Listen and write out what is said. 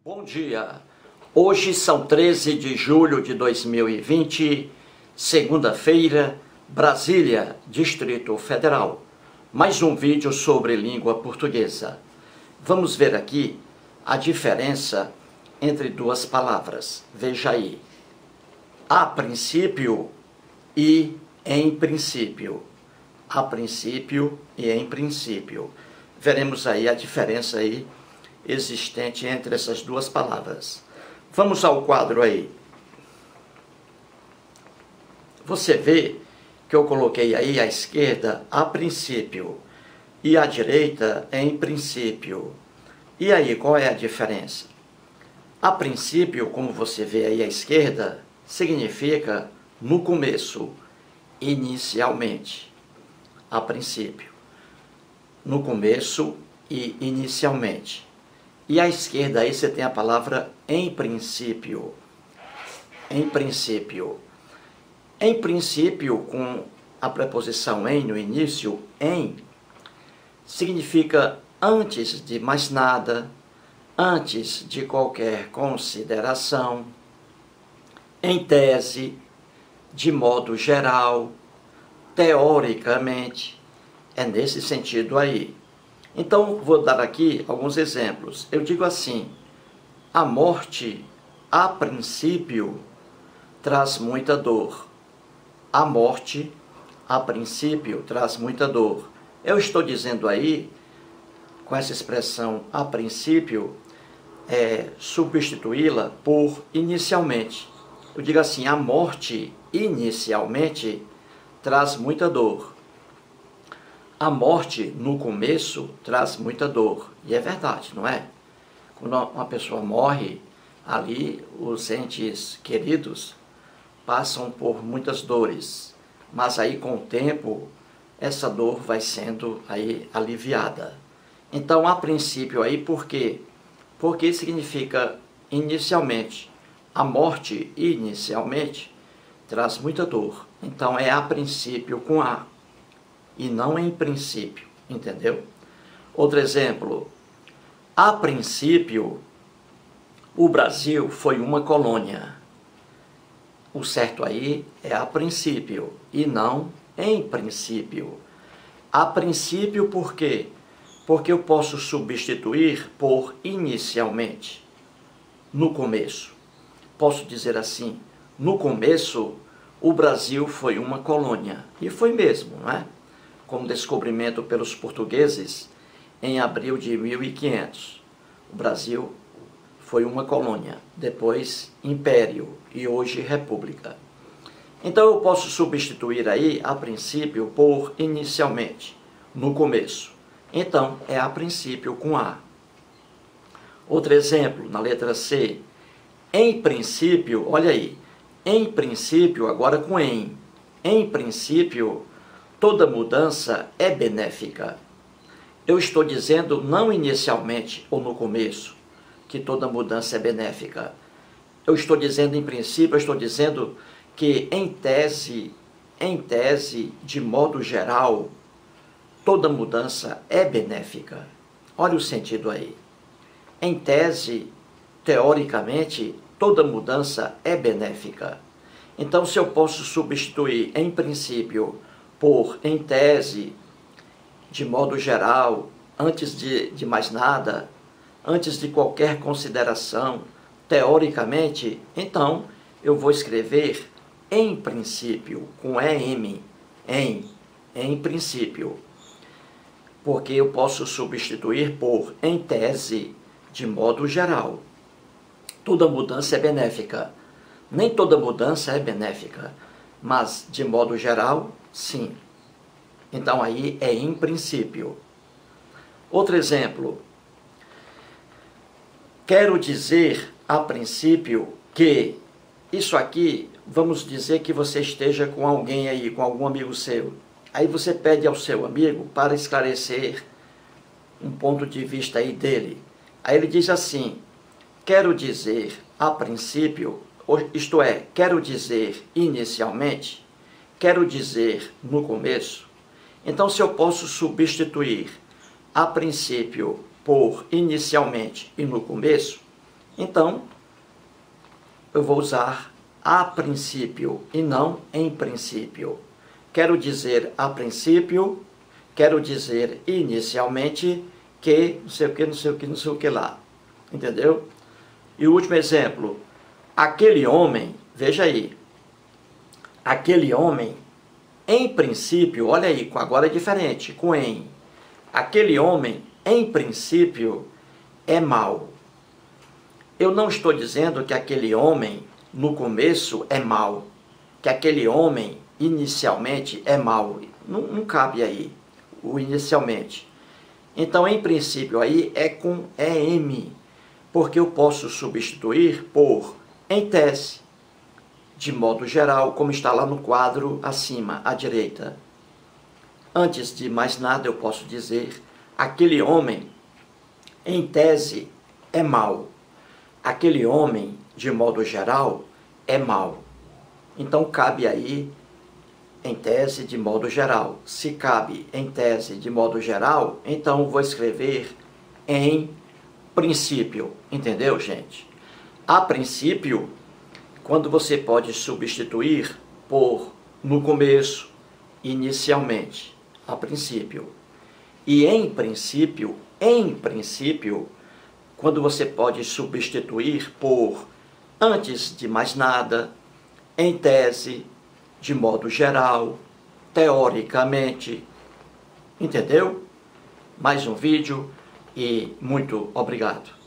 Bom dia, hoje são 13 de julho de 2020, segunda-feira, Brasília, Distrito Federal. Mais um vídeo sobre língua portuguesa. Vamos ver aqui a diferença entre duas palavras. Veja aí, a princípio e em princípio. A princípio e em princípio. Veremos aí a diferença aí existente entre essas duas palavras. Vamos ao quadro aí. Você vê que eu coloquei aí à esquerda a princípio e à direita em princípio. E aí, qual é a diferença? A princípio, como você vê aí à esquerda, significa no começo, inicialmente. A princípio. No começo e inicialmente. E à esquerda aí você tem a palavra em princípio. Em princípio. Em princípio, com a preposição em no início, em, significa antes de mais nada, antes de qualquer consideração, em tese, de modo geral, teoricamente, é nesse sentido aí. Então, vou dar aqui alguns exemplos. Eu digo assim, a morte, a princípio, traz muita dor. A morte, a princípio, traz muita dor. Eu estou dizendo aí, com essa expressão a princípio, substituí-la por inicialmente. Eu digo assim, a morte, inicialmente, traz muita dor. A morte, no começo, traz muita dor. E é verdade, não é? Quando uma pessoa morre, ali os entes queridos passam por muitas dores. Mas aí, com o tempo, essa dor vai sendo aí aliviada. Então, a princípio aí, por quê? Porque significa inicialmente. A morte, inicialmente, traz muita dor. Então, é a princípio com A. E não em princípio, entendeu? Outro exemplo, a princípio, o Brasil foi uma colônia. O certo aí é a princípio e não em princípio. A princípio por quê? Porque eu posso substituir por inicialmente, no começo. Posso dizer assim, no começo, o Brasil foi uma colônia. E foi mesmo, não é? Como descobrimento pelos portugueses em abril de 1500. O Brasil foi uma colônia, depois império e hoje república. Então eu posso substituir aí a princípio por inicialmente, no começo. Então é a princípio com A. Outro exemplo, na letra C. Em princípio, olha aí, em princípio, agora com em. Em princípio, toda mudança é benéfica. Eu estou dizendo não inicialmente ou no começo que toda mudança é benéfica. Eu estou dizendo em princípio, eu estou dizendo que em tese, de modo geral, toda mudança é benéfica. Olha o sentido aí. Em tese, teoricamente, toda mudança é benéfica. Então, se eu posso substituir em princípio por em tese, de modo geral, antes de mais nada, antes de qualquer consideração, teoricamente, então eu vou escrever em princípio, com EM, em princípio, porque eu posso substituir por em tese, de modo geral. Toda mudança é benéfica. Nem toda mudança é benéfica, mas de modo geral, sim. Então aí é em princípio. Outro exemplo. Quero dizer a princípio que isso aqui, vamos dizer que você esteja com alguém aí, com algum amigo seu. Aí você pede ao seu amigo para esclarecer um ponto de vista aí dele. Aí ele diz assim, quero dizer a princípio, isto é, quero dizer inicialmente, quero dizer no começo. Então, se eu posso substituir a princípio por inicialmente e no começo, Então, eu vou usar a princípio e não em princípio. Quero dizer a princípio, quero dizer inicialmente que não sei o que, não sei o que, não sei o que lá. Entendeu? E o último exemplo, aquele homem, veja aí, aquele homem, em princípio, olha aí, agora é diferente, com em. Aquele homem, em princípio, é mau. Eu não estou dizendo que aquele homem, no começo, é mau. Que aquele homem, inicialmente, é mau. Não cabe aí, o inicialmente. Então, em princípio, aí é com EM. Porque eu posso substituir por em tese, de modo geral, como está lá no quadro acima, à direita. Antes de mais nada, eu posso dizer, aquele homem, em tese, é mau. Aquele homem, de modo geral, é mau. Então, cabe aí, em tese, de modo geral. Se cabe em tese, de modo geral, então vou escrever em princípio. Entendeu, gente? A princípio, quando você pode substituir por no começo, inicialmente, a princípio. E em princípio, quando você pode substituir por antes de mais nada, em tese, de modo geral, teoricamente. Entendeu? Mais um vídeo e muito obrigado.